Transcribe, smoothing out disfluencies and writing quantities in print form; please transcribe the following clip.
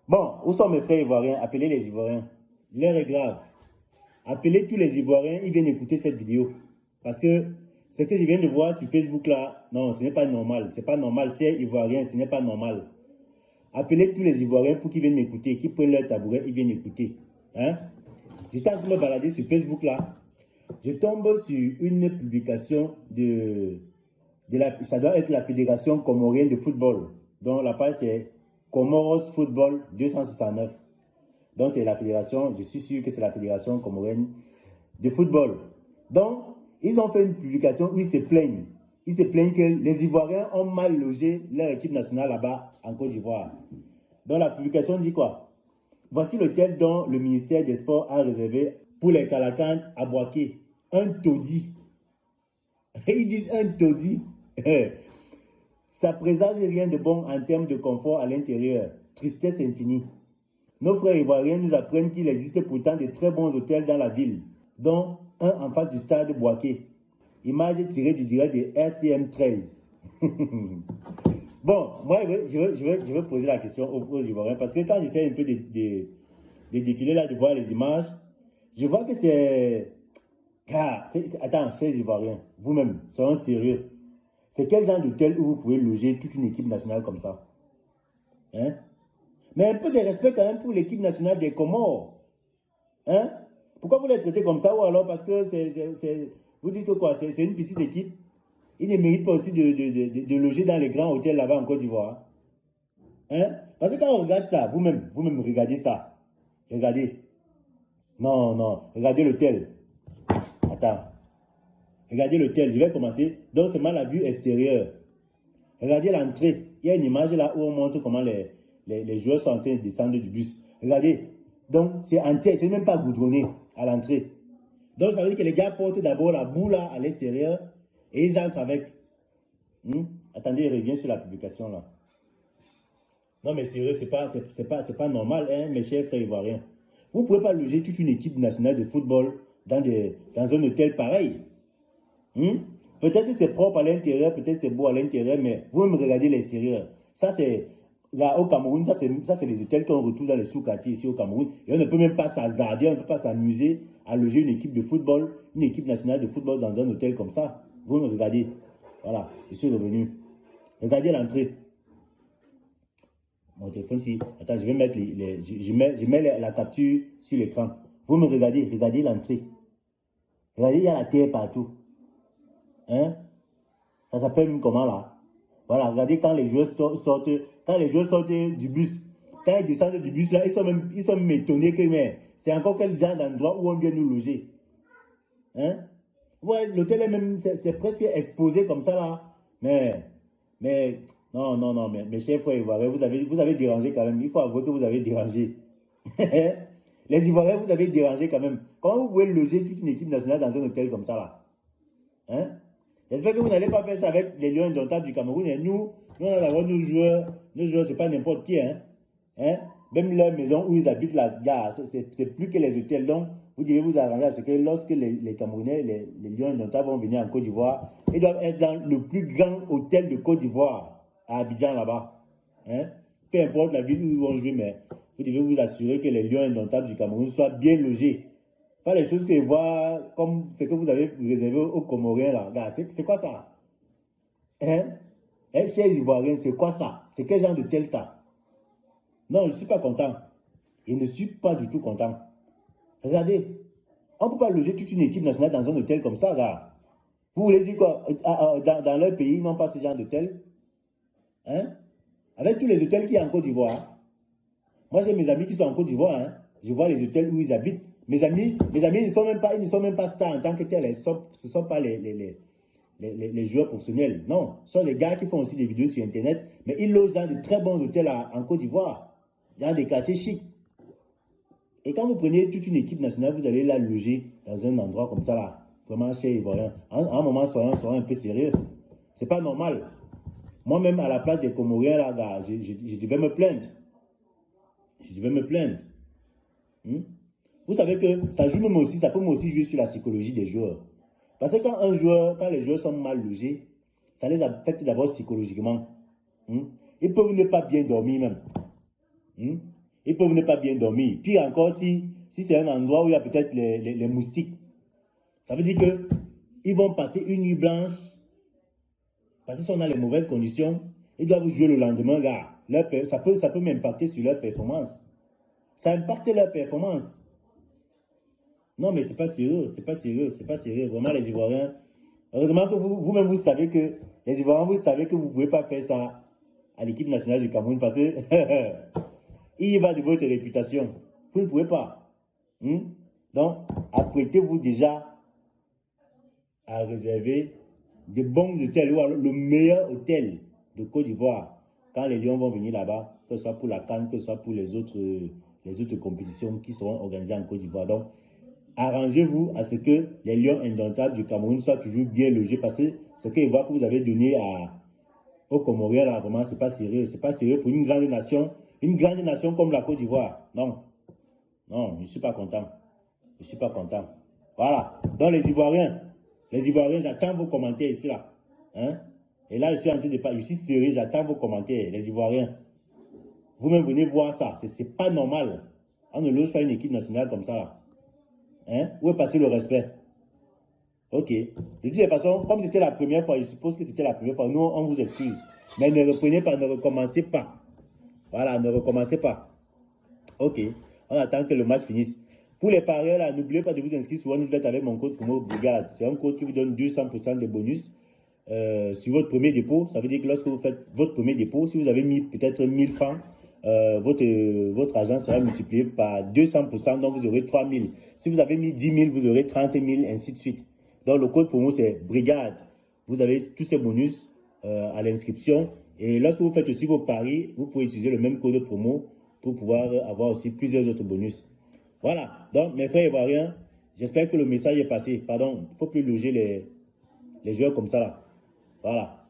Bon, où sont mes frères ivoiriens? Appelez les Ivoiriens. L'heure est grave. Appelez tous les Ivoiriens, ils viennent écouter cette vidéo. Parce que ce que je viens de voir sur Facebook là, non, ce n'est pas normal. C'est pas normal, chers Ivoiriens, ce n'est pas normal. Appelez tous les Ivoiriens pour qu'ils viennent m'écouter, qu'ils prennent leur tabouret, ils viennent écouter. Hein? J'étais en train de me balader sur Facebook là. Je tombe sur une publication ça doit être la Fédération comorienne de football. Donc la page c'est Comoros Football 269. Donc c'est la fédération, je suis sûr que c'est la Fédération comorienne de football. Donc, ils ont fait une publication où ils se plaignent. Ils se plaignent que les Ivoiriens ont mal logé leur équipe nationale là-bas en Côte d'Ivoire. Donc la publication dit quoi? Voici l'hôtel dont le ministère des Sports a réservé pour les Calacantes à Boaké. Un taudis. Ils disent un taudis. Ça présage rien de bon en termes de confort à l'intérieur. Tristesse infinie. Nos frères ivoiriens nous apprennent qu'il existe pourtant de très bons hôtels dans la ville, dont un en face du stade Boaké. Image tirée du direct de RCM 13. Bon, moi, je veux poser la question aux Ivoiriens, parce que quand j'essaie un peu de défiler là, de voir les images, je vois que c'est... Ah, attends, chers Ivoiriens, vous-même, soyons sérieux. C'est quel genre d'hôtel où vous pouvez loger toute une équipe nationale comme ça? Hein? Mais un peu de respect quand même pour l'équipe nationale des Comores. Hein? Pourquoi vous les traitez comme ça? Ou alors parce que vous dites que quoi? C'est une petite équipe. Ils ne méritent pas aussi de loger dans les grands hôtels là-bas en Côte d'Ivoire. Hein? Parce que quand on regarde ça, vous-même regardez ça. Regardez. Non, non, regardez l'hôtel. Attends. Regardez l'hôtel, je vais commencer. Donc seulement la vue extérieure. Regardez l'entrée. Il y a une image là où on montre comment les joueurs sont en train de descendre du bus. Regardez. Donc, c'est en terre, c'est même pas goudronné à l'entrée. Donc, ça veut dire que les gars portent d'abord la boue là à l'extérieur et ils entrent avec. Attendez, il revient sur la publication là. Non, mais sérieux, c'est pas normal, hein, mes chers frères ivoiriens. Vous ne pouvez pas loger toute une équipe nationale de football dans un hôtel pareil. Peut-être c'est propre à l'intérieur, peut-être c'est beau à l'intérieur, mais vous me regardez l'extérieur. Ça, c'est là au Cameroun, ça, c'est les hôtels qu'on retrouve dans les sous-quartiers ici au Cameroun. Et on ne peut même pas s'hasarder, on ne peut pas s'amuser à loger une équipe de football, une équipe nationale de football dans un hôtel comme ça. Vous me regardez. Voilà, je suis revenu. Regardez l'entrée. Mon téléphone, si. Attends, je vais mettre je mets la capture sur l'écran. Vous me regardez, regardez l'entrée. Regardez, il y a la terre partout. Hein? Ça s'appelle comment là? Voilà, regardez quand les joueurs sortent du bus, quand ils descendent du bus là, ils sont même étonnés que mais c'est encore quel genre d'endroit où on vient nous loger. Hein? Ouais, l'hôtel est même, c'est presque exposé comme ça là. Mais, non, non, non, mais mes chers frères ivoiriens, vous avez dérangé quand même. Il faut avouer que vous avez dérangé. Les Ivoiriens, vous avez dérangé quand même. Comment vous pouvez loger toute une équipe nationale dans un hôtel comme ça là? Hein? J'espère que vous n'allez pas faire ça avec les Lions indomptables du Cameroun. Et nous allons avoir nos joueurs, c'est pas n'importe qui. Hein? Même leur maison où ils habitent là, c'est plus que les hôtels. Donc, vous devez vous arranger à ce que lorsque les Camerounais, les Lions indomptables vont venir en Côte d'Ivoire, ils doivent être dans le plus grand hôtel de Côte d'Ivoire, à Abidjan là-bas. Hein? Peu importe la ville où ils vont jouer, mais vous devez vous assurer que les Lions indomptables du Cameroun soient bien logés. Pas les choses que je vois comme ce que vous avez réservé aux Comoriens là. Regarde, c'est quoi ça? Hein? Hein, chers Ivoiriens, c'est quoi ça? C'est quel genre de tel ça? Non, je ne suis pas content. Je ne suis pas du tout content. Regardez, on ne peut pas loger toute une équipe nationale dans un hôtel comme ça, là. Vous voulez dire quoi? Dans leur pays, ils n'ont pas ce genre d'hôtel? Hein? Avec tous les hôtels qu'il y a en Côte d'Ivoire. Moi, j'ai mes amis qui sont en Côte d'Ivoire. Hein? Je vois les hôtels où ils habitent. Mes amis ils ne sont même pas stars en tant que tels. Ce ne sont pas les joueurs professionnels. Non, ce sont des gars qui font aussi des vidéos sur Internet, mais ils logent dans de très bons hôtels en Côte d'Ivoire, dans des quartiers chics. Et quand vous prenez toute une équipe nationale, vous allez la loger dans un endroit comme ça, là, vraiment chez Ivoiriens. À un moment, soyons un peu sérieux. C'est pas normal. Moi-même, à la place des Comoriens, là, gars, je devais me plaindre. Je devais me plaindre. Vous savez que ça joue même aussi, ça peut même aussi jouer sur la psychologie des joueurs. Parce que quand les joueurs sont mal logés, ça les affecte d'abord psychologiquement. Ils peuvent ne pas bien dormir même. Ils peuvent ne pas bien dormir. Puis encore, si c'est un endroit où il y a peut-être les moustiques, ça veut dire qu'ils vont passer une nuit blanche, parce qu'ils sont dans les mauvaises conditions, ils doivent jouer le lendemain, gars. Ça peut m'impacter sur leur performance. Ça impacte leur performance. Non, mais c'est pas sérieux, c'est pas sérieux, c'est pas sérieux. Vraiment, les Ivoiriens, heureusement que vous-même, vous savez que, les Ivoiriens, vous savez que vous ne pouvez pas faire ça à l'équipe nationale du Cameroun parce que il y va de votre réputation. Vous ne pouvez pas. Donc, apprêtez-vous déjà à réserver de bons hôtels ou le meilleur hôtel de Côte d'Ivoire quand les Lions vont venir là-bas, que ce soit pour la CAN, que ce soit pour les autres compétitions qui seront organisées en Côte d'Ivoire. Donc, arrangez-vous à ce que les Lions indomptables du Cameroun soient toujours bien logés parce que ce qu'ils voient que vous avez donné aux Comoriens, là, vraiment, c'est pas sérieux. C'est pas sérieux pour une grande nation comme la Côte d'Ivoire. Non, non, je ne suis pas content. Je ne suis pas content. Voilà. Donc, les Ivoiriens, j'attends vos commentaires ici, là. Hein? Et là, je suis en train de parler. Je suis sérieux, j'attends vos commentaires, les Ivoiriens. Vous-même venez voir ça. C'est pas normal. On ne loge pas une équipe nationale comme ça, là. Hein? Où est passé le respect? Ok. De toute façon, comme c'était la première fois, je suppose que c'était la première fois, nous, on vous excuse. Mais ne reprenez pas, ne recommencez pas. Voilà, ne recommencez pas. Ok. On attend que le match finisse. Pour les parieurs, là, n'oubliez pas de vous inscrire sur OneXBet avec mon code promo Brigade. C'est un code qui vous donne 200% de bonus sur votre premier dépôt. Ça veut dire que lorsque vous faites votre premier dépôt, si vous avez mis peut-être 1000 francs, votre argent sera multiplié par 200%, donc vous aurez 3000. Si vous avez mis 10 000, vous aurez 30 000, ainsi de suite. Donc le code promo, c'est Brigade. Vous avez tous ces bonus à l'inscription. Et lorsque vous faites aussi vos paris, vous pouvez utiliser le même code promo pour pouvoir avoir aussi plusieurs autres bonus. Voilà. Donc, mes frères ivoiriens, j'espère que le message est passé. Pardon, il ne faut plus loger les joueurs comme ça là. Voilà.